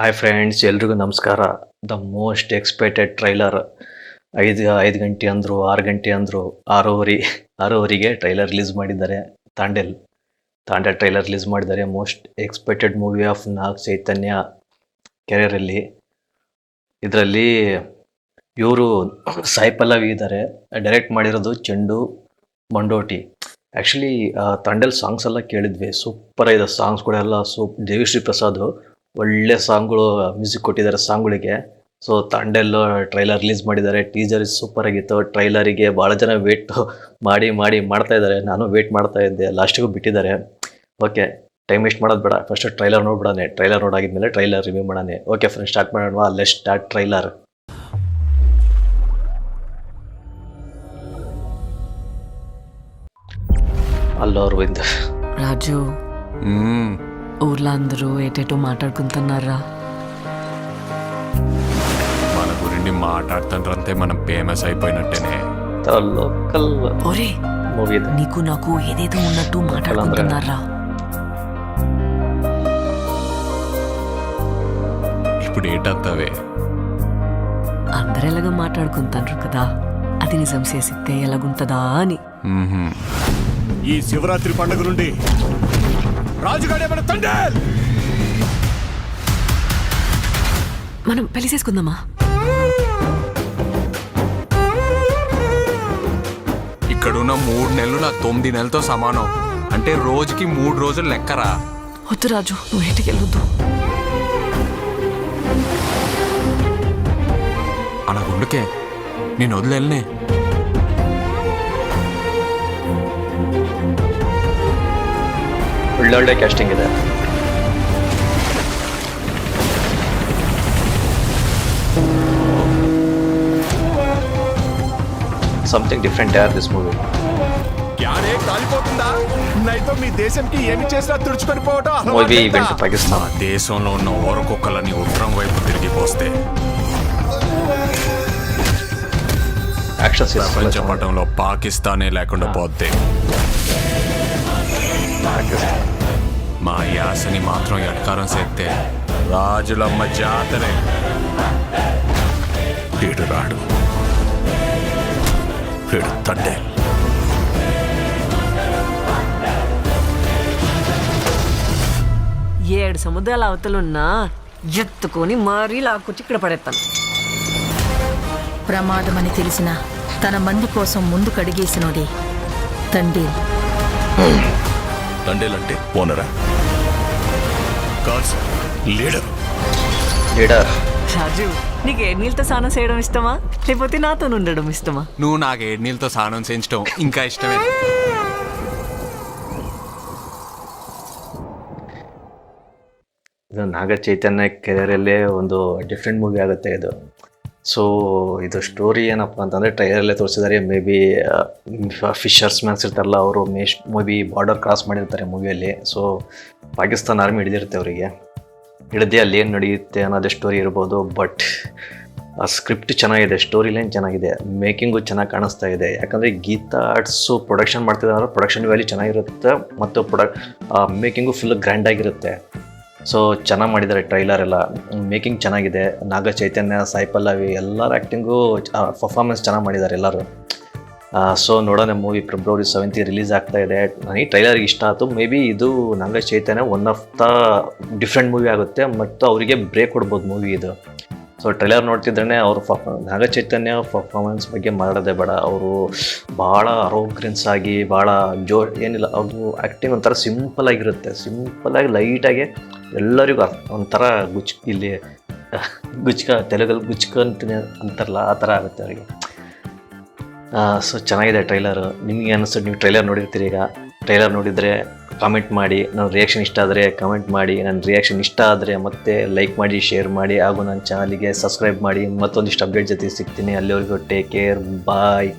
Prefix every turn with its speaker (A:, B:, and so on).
A: Hi friends, ಎಲ್ರಿಗೂ ನಮಸ್ಕಾರ. The most expected trailer 5 ಗಂಟೆ ಅಂದರು, 6 ಗಂಟೆ ಅಂದರು, 6:30ಗೆ ಟ್ರೈಲರ್ ರಿಲೀಸ್ ಮಾಡಿದ್ದಾರೆ. ತಾಂಡೇಲ್ ಟ್ರೈಲರ್ ರಿಲೀಸ್ ಮಾಡಿದ್ದಾರೆ. ಮೋಸ್ಟ್ ಎಕ್ಸ್ಪೆಕ್ಟೆಡ್ ಮೂವಿ ಆಫ್ ನಾಗ ಚೈತನ್ಯ ಕೆರಿಯರಲ್ಲಿ. ಇದರಲ್ಲಿ ಇವರು ಸಾಯಿ ಪಲ್ಲವಿ ಇದ್ದಾರೆ. ಡೈರೆಕ್ಟ್ ಮಾಡಿರೋದು ಚೆಂಡು ಮಂಡೋಟಿ. ಆ್ಯಕ್ಚುಲಿ ತಾಂಡೇಲ್ ಸಾಂಗ್ಸ್ ಎಲ್ಲ ಕೇಳಿದ್ವಿ, ಸೂಪರ್ ಆಗಿದೆ ಸಾಂಗ್ಸ್ಗಳೆಲ್ಲ. ದೇವಿಶ್ರೀ ಪ್ರಸಾದ್ ಒಳ್ಳೆ ಸಾಂಗ್ಗಳು ಮ್ಯೂಸಿಕ್ ಕೊಟ್ಟಿದ್ದಾರೆ ಸಾಂಗ್ಗಳಿಗೆ. ಸೊ ತಾಂಡೇಲ್ ಟ್ರೈಲರ್ ರಿಲೀಸ್ ಮಾಡಿದ್ದಾರೆ. ಟೀಸರ್ ಸೂಪರ್ ಆಗಿತ್ತು. ಟ್ರೈಲರಿಗೆ ಭಾಳ ಜನ ವೇಟ್ ಮಾಡ್ತಾ ಇದ್ದಾರೆ. ನಾನು ವೇಟ್ ಮಾಡ್ತಾ ಇದ್ದೆ, ಲಾಸ್ಟಿಗೂ ಬಿಟ್ಟಿದ್ದಾರೆ. ಓಕೆ, ಟೈಮ್ ವೇಸ್ಟ್ ಮಾಡೋದು ಬೇಡ, ಫಸ್ಟ್ ಟ್ರೈಲರ್ ನೋಡ್ಬಿಡಾನೆ. ಟ್ರೈಲರ್ ನೋಡಾಗಿದ್ಮೇಲೆ ಟ್ರೈಲರ್ ರಿವ್ಯೂ ಮಾಡಾನೆ. ಓಕೆ ಫ್ರೆಂಡ್ಸ್, ಸ್ಟಾರ್ಟ್ ಮಾಡೋಣ. Let's start trailer. Allu Aravind.
B: Raju, ఊర్లో అందరూ ఏటేటో మాట్లాడుకుంటున్నారా?
C: మన గురించి మాట్లాడుతుంటే మనం ఫేమస్ అయిపోయినట్టేనే.
A: లోకల్
B: ఒరే,
A: మూవీ
B: నీకు నాకు ఏదేదో ఉన్నట్టు మాట్లాడుకుంటున్నారా?
C: ఇప్పుడు ఏటత్తవే?
B: అందరు ఎలాగ మాట్లాడుకుంటారు కదా, అది నిజం చేసిస్తే ఎలాగుంటదా అని.
D: ఈ శివరాత్రి పండుగ నుండి రాజుగాడే మన తండేల్.
B: మనం పెళ్లి చేసుకుందామా?
C: ఇక్కడున్న 3 నెలలు నా 9 నెలలతో సమానం. అంటే రోజుకి 3 రోజులు లెక్కరా.
B: వద్దు రాజు, నువ్వు ఇంటికి వెళ్ళొద్దు.
C: అలా గుండుకే నేను వదిలేనే.
A: ಒಳ್ಳೊಳ್ಳೆ ಕ್ಯಾಸ್ಟಿಂಗ್ ಇದೆ. సంథింగ్ డిఫరెంట్ యార్ దిస్ మూవీ.
D: యారే కాలిపోతుందా? నైతో మీ దేశంకి ఏమి చేసినా తుడుచుకొని పోవటం
A: మూవీ ఈవెంట్ పాకిస్తాన్.
C: మన దేశంలో ఉన్న ఓరకొక్కలని ఉత్తరం వైపు తిరిగిపోస్తే
A: యాక్షన్ సీన్స్
C: ప్రపంచ పటంలో పాకిస్తానే లేకుండా పోతే మా యాసని మాత్రం ఎట్కారం చేస్తే రాజులమ్మ జాతరే. వీడు రాడు, వీడు తండేల్.
B: ఏడు సముద్రాల అవతలున్నా ఎత్తుకొని మరీ లాక్కొచ్చి ఇక్కడ పడేస్తాను.
E: ప్రమాదమని తెలిసిన తన మంది కోసం ముందు కడిగేసినోడే తండేల్.
D: తండేల్ అంటే ఓనరా? కాదు, లీడర్.
B: రాజు, నీకు ఏడు నీళ్ళతో స్నానం చేయడం ఇష్టమా, లేకపోతే నాతో ఉండడం ఇష్టమా?
C: నువ్వు నాకు 7 నీళ్ళతో స్నానం చేయించడం ఇంకా ఇష్టమే.
A: ಇದು ನಾಗ ಚೈತನ್ಯ ಕೆರಿಯರಲ್ಲೇ ಒಂದು ಡಿಫ್ರೆಂಟ್ ಮೂವಿ ಆಗುತ್ತೆ ಇದು. ಸೊ ಇದು ಸ್ಟೋರಿ ಏನಪ್ಪ ಅಂತಂದರೆ ಟ್ರೈಲರಲ್ಲೇ ತೋರಿಸಿದ್ದಾರೆ. ಮೇ ಬಿ ಫಿಶರ್ಸ್ ಮ್ಯಾನ್ಸ್ ಇರ್ತಾರಲ್ಲ, ಅವರು ಮೇ ಬಿ ಬಾರ್ಡರ್ ಕ್ರಾಸ್ ಮಾಡಿರ್ತಾರೆ ಮೂವಿಯಲ್ಲಿ. ಸೊ ಪಾಕಿಸ್ತಾನ ಆರ್ಮಿ ಹಿಡಿದಿರುತ್ತೆ ಅವರಿಗೆ. ಹಿಡಿದು ಅಲ್ಲಿ ಏನು ನಡೆಯುತ್ತೆ ಅನ್ನೋದೇ ಸ್ಟೋರಿ ಇರ್ಬೋದು. ಬಟ್ ಆ ಸ್ಕ್ರಿಪ್ಟ್ ಚೆನ್ನಾಗಿದೆ, ಸ್ಟೋರಿ ಲೈನ್ ಚೆನ್ನಾಗಿದೆ, ಮೇಕಿಂಗು ಚೆನ್ನಾಗಿ ಕಾಣಿಸ್ತಾ ಇದೆ. ಯಾಕಂದರೆ ಗೀತಾ ಆರ್ಟ್ಸು ಪ್ರೊಡಕ್ಷನ್ ಮಾಡ್ತಿದ್ದಾರೆ. ಪ್ರೊಡಕ್ಷನ್ ವ್ಯಾಲ್ಯೂ ಚೆನ್ನಾಗಿರುತ್ತೆ ಮತ್ತು ಮೇಕಿಂಗು ಫುಲ್ ಗ್ರ್ಯಾಂಡಾಗಿರುತ್ತೆ. ಸೊ ಚೆನ್ನಾಗಿ ಮಾಡಿದ್ದಾರೆ ಟ್ರೈಲರ್ ಎಲ್ಲ. ಮೇಕಿಂಗ್ ಚೆನ್ನಾಗಿದೆ. ನಾಗ ಚೈತನ್ಯ, ಸಾಯಿ ಪಲ್ಲವಿ ಎಲ್ಲರ ಆ್ಯಕ್ಟಿಂಗು, ಪರ್ಫಾರ್ಮೆನ್ಸ್ ಚೆನ್ನಾಗಿ ಮಾಡಿದ್ದಾರೆ ಎಲ್ಲರೂ. ಸೊ ನೋಡೋಣ, ಮೂವಿ ಫೆಬ್ರವರಿ 7 ರಿಲೀಸ್ ಆಗ್ತಾ ಇದೆ. ನನಗೆ ಟ್ರೈಲರ್ಗೆ ಇಷ್ಟ ಆಯಿತು. ಮೇ ಬಿ ಇದು Naga Chaitanya one of the different movie ಆಗುತ್ತೆ ಮತ್ತು ಅವರಿಗೆ ಬ್ರೇಕ್ ಕೊಡ್ಬೋದು ಮೂವಿ ಇದು. ಸೊ ಟ್ರೈಲರ್ ನೋಡ್ತಿದ್ರೆ ಅವರು ನಾಗ ಚೈತನ್ಯ ಪರ್ಫಾರ್ಮೆನ್ಸ್ ಬಗ್ಗೆ ಮಾಡೋದೇ ಬೇಡ. ಅವರು ಭಾಳ ಅರೋಗ್ರೆನ್ಸ್ ಆಗಿ, ಭಾಳ ಏನಿಲ್ಲ, ಅವ್ರದ್ದು ಆ್ಯಕ್ಟಿಂಗ್ ಒಂಥರ ಸಿಂಪಲ್ಲಾಗಿರುತ್ತೆ. ಸಿಂಪಲ್ಲಾಗಿ ಲೈಟಾಗಿ ಎಲ್ಲರಿಗೂ ಒಂಥರ ಇಲ್ಲಿ ತೆಲುಗಲ್ಲಿ ಗುಚ್ಕಂತೀನಿ ಅಂತಾರಲ್ಲ, ಆ ಥರ ಆಗುತ್ತೆ ಅವರಿಗೆ. ಸೊ ಚೆನ್ನಾಗಿದೆ ಟ್ರೈಲರು. ನಿಮಗೆ ಅನಿಸ್ತದೆ, ನೀವು ಟ್ರೈಲರ್ ನೋಡಿರ್ತೀರಿ. ಈಗ ಟ್ರೈಲರ್ ನೋಡಿದರೆ ಕಾಮೆಂಟ್ ಮಾಡಿ. ನನ್ನ ರಿಯಾಕ್ಷನ್ ಇಷ್ಟ ಆದರೆ ಕಮೆಂಟ್ ಮಾಡಿ. ನನ್ನ ರಿಯಾಕ್ಷನ್ ಇಷ್ಟ ಆದರೆ ಮತ್ತೆ ಲೈಕ್ ಮಾಡಿ, ಶೇರ್ ಮಾಡಿ, ಹಾಗೂ ನನ್ನ ಚಾನಲಿಗೆ ಸಬ್ಸ್ಕ್ರೈಬ್ ಮಾಡಿ. ಮತ್ತೊಂದಿಷ್ಟು ಅಪ್ಡೇಟ್ ಜೊತೆ ಸಿಗ್ತೀನಿ. ಅಲ್ಲಿವರೆಗೂ ಟೇಕ್ ಕೇರ್, ಬಾಯ್.